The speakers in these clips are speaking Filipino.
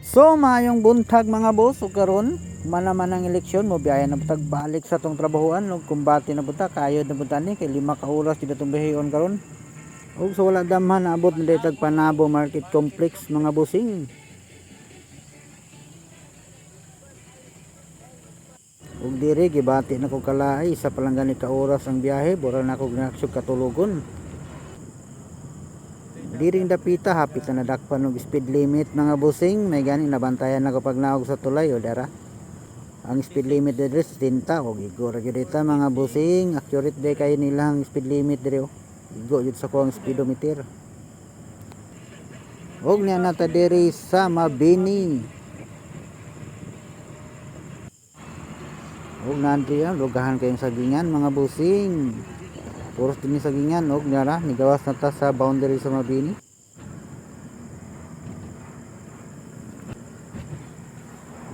So maayong buntag mga boss, ug karon manaman ang eleksyon mo biyahe na butag balik sa tong trabahuan ug kumbati na buta kayod na buta ni kay 5 ka oras jud atong biyaheon karon. Ug so wala damhan naabot na ditag Panabo Market Complex mga bossing. Ug diri gibati na ko kalaay sa palanggan ka oras ang biyahe, bura na ko ginaksyon katulogon. Diring dapita hapit na nadakpan og speed limit mga bossing, may gani nabantayan na kapag naog sa tulay o dara. Ang speed limit diri 70 og igo ra gyud dita mga bossing, accurate day kay nilang speed limit diri o. Igo jud sa kuang speedometer. Og niya nata diri sa Mabini. Og nanti ang lugahan kayong sagingan mga bossing. Puros din sagingan og niya nigawas na ta sa boundary sa Mabini.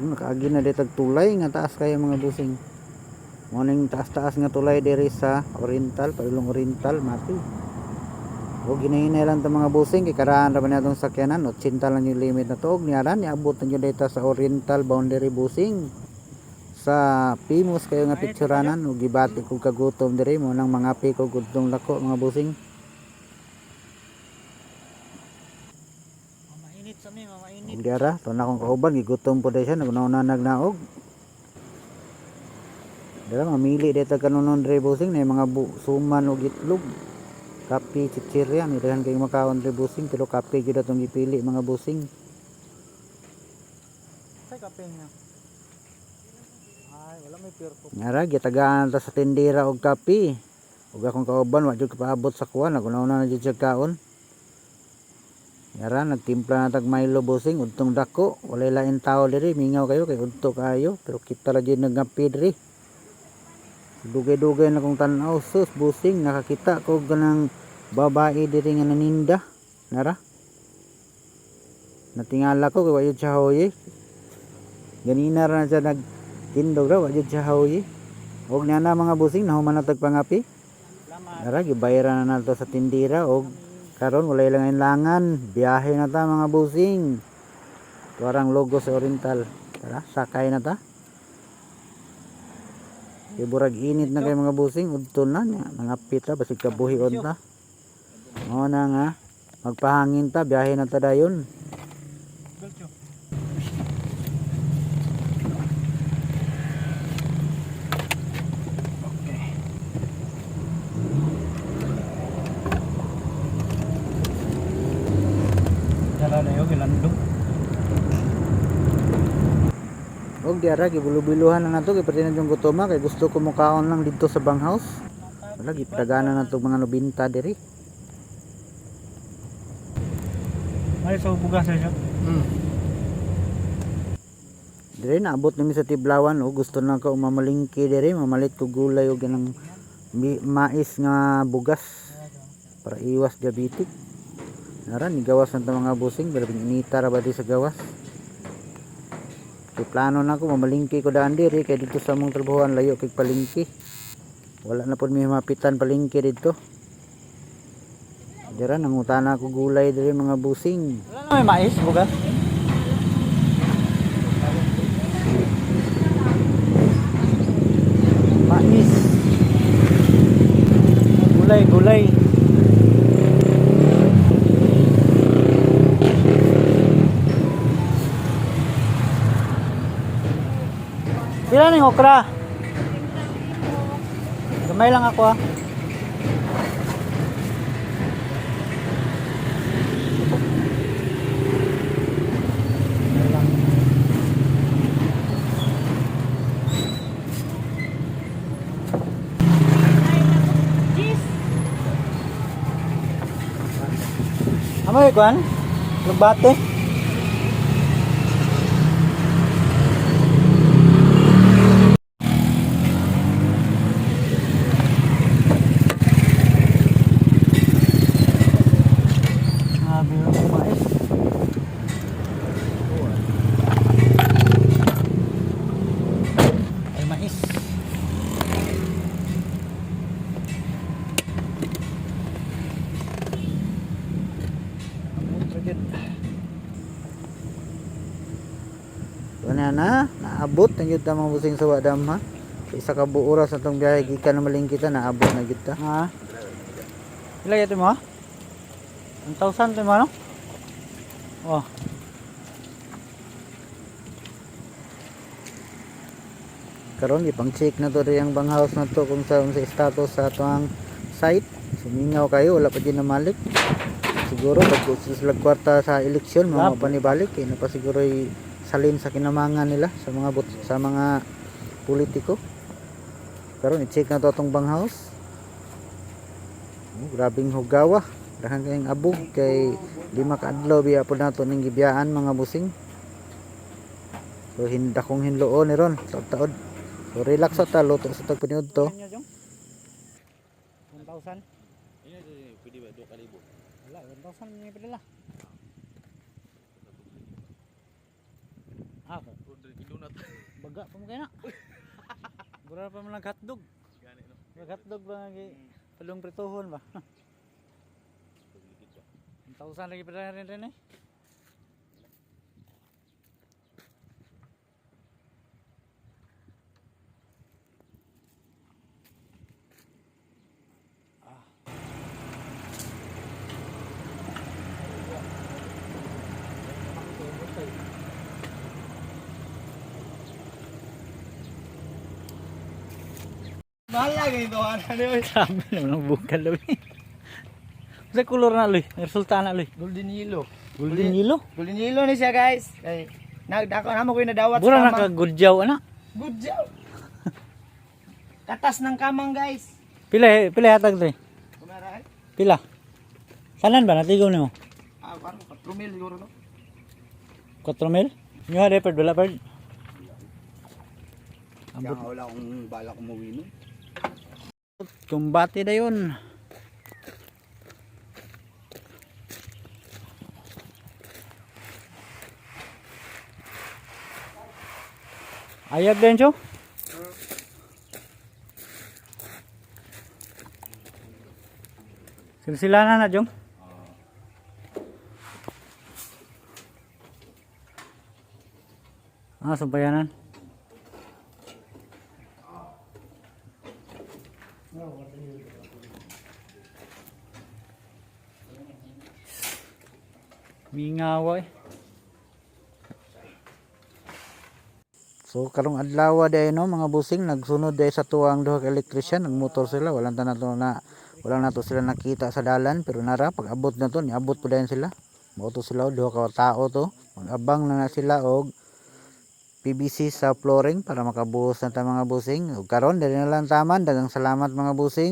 Nakaagi na ditag tulay nga taas kayo mga bossing. Morning taas-taas nga tulay diri sa Oriental, Pailong Oriental, Mati. O ginahinay lang ta mga bossing kay karaan ra man atong sakyanan, 80 lang yung limit na to. Og niyaran niabot na jud dita sa Oriental boundary bossing. Sa Pimos kayo nga picturanan ug gibati kog kagutom diri mo nang mga piko gudtong lako mga bossing. Mainit sa mi, mainit. Ug dira to na kong kauban gigutom po dai siya nagnauna nagnaog. Dira mamili dito kanunon diri bossing na mga suman ug itlog. Kape chichirya nirehan kay makaon diri bossing pero kape gyud atong gipili mga bossing. Say kape niya. Ay, wala may pure coffee. Ngara gitagaan ta sa tindera og kape. Ug akong kauban wa jud kapaabot sa kuwan, nagunauna na jud siya kaon. Ngara nagtimpla na tag Milo bossing udtong dako, walay lain tao diri, mingaw kayo kay udto kayo, pero kita ra jud nagapi diri. Dugay-dugay na kong tan-aw sus bossing, nakakita ko ganang babae diri nga naninda. Nara. Natingala ko kay wa jud siya hoye. Ganina ra na siya nagtindog ra, wa jud siya hoye. Og niya na mga bossing nahuman na tag pangapi. Nara gibayaran na nato sa tindira og karon walay langan biyahe na ta mga bossing. Tuarang logo sa Oriental. Tara, sakay na ta. Iburag init na kay mga bossing, udto na nangapit ta basig kabuhion ta. Mao na nga magpahangin ta, biyahe na ta dayon. Dala na yo gilandong. Og diara gibulubiluhan na nato kay pati na yung gutoma kay gusto ko mukaon lang dito sa banghouse. Wala gipdagana na to mga nobinta diri. Ay, so bugas siya. Diri naabot nami sa Tiblawan o gusto na ko mamalingki diri, mamalit ko gulay o ganang mais nga bugas para iwas diabetic. Nara ni gawas na mga busing, pero inita ra ba di sa gawas. Kay plano na ko mamalingki ko daan diri kay dito sa mong trabahoan layo kay palingki. Wala na pud may mapitan palingki dito. Dira nangutana ko gulay diri mga busing. Wala na may mais, bugas. Mais. Gulay, gulay. Pila ning okra? Gamay lang ako ah. Amoy kuan? Lugbate? Kanya na naabot na gyud ta mga busing sa wadam ha. Sa isa ka buo oras atong biyahe gikan na Malingkita naabot na gyud ta. Ha? Pila yata mo? 1,000 to mo no? Oh. Karon ipang check na to riyang bang house na to kung sa status sa atong site. Sumingaw kayo wala pa din na malik. Siguro pag sila kwarta sa eleksyon mga panibalik na pa siguro salin sa kinamangan nila sa mga sa mga politiko. Karon i-check na to atong bang house. Grabing hugawa. Dahan kayong abog kay di makaadlaw biya po nato ning gibiyaan mga busing. So hinda kong hinloon ni ron taod. So relax ta luto sa tag paniud to. 1,000? Pwede ba 2,000? Wala, 1,000 ni pala. Ah, Idunat. baga pa mo kaya na. Gura pa man hotdog. Gani no. Hotdog ba nga palong pritohon ba? 1,000 lagi pala rin eh. Mahal lagi ito ano yun. Sabi naman ang bukal loy. Sa kulor na loy, resulta na loy. Golden yellow. Golden yellow. Golden yellow ni siya guys. Ay, nagdako na mo ko yung nadawat Bura sa na kamang. kagudyaw ana. Good job. Katas ng kamang guys. Pila hatag tre. Kumarahan. Pila. Sanan ba natigaw nimo? Ah, parang 4 mil siguro no. 4,000? Nyo ha repard wala pard. Kaya wala akong balak umuwi no. Kumbati na yun. Ayag din siya. Silsilanan na Jong. Sumpayanan. Mingawa eh. So karong adlaw day no mga busing nagsunod day sa tuwang duha ka electrician nagmotor sila wala na to sila nakita sa dalan pero nara pag abot na to niabot po dayon sila. Moto sila duha ka tao to. Magabang na sila og PVC sa flooring para makabuhos na ta mga busing. Ug karon dali na lang taman dagang salamat mga busing.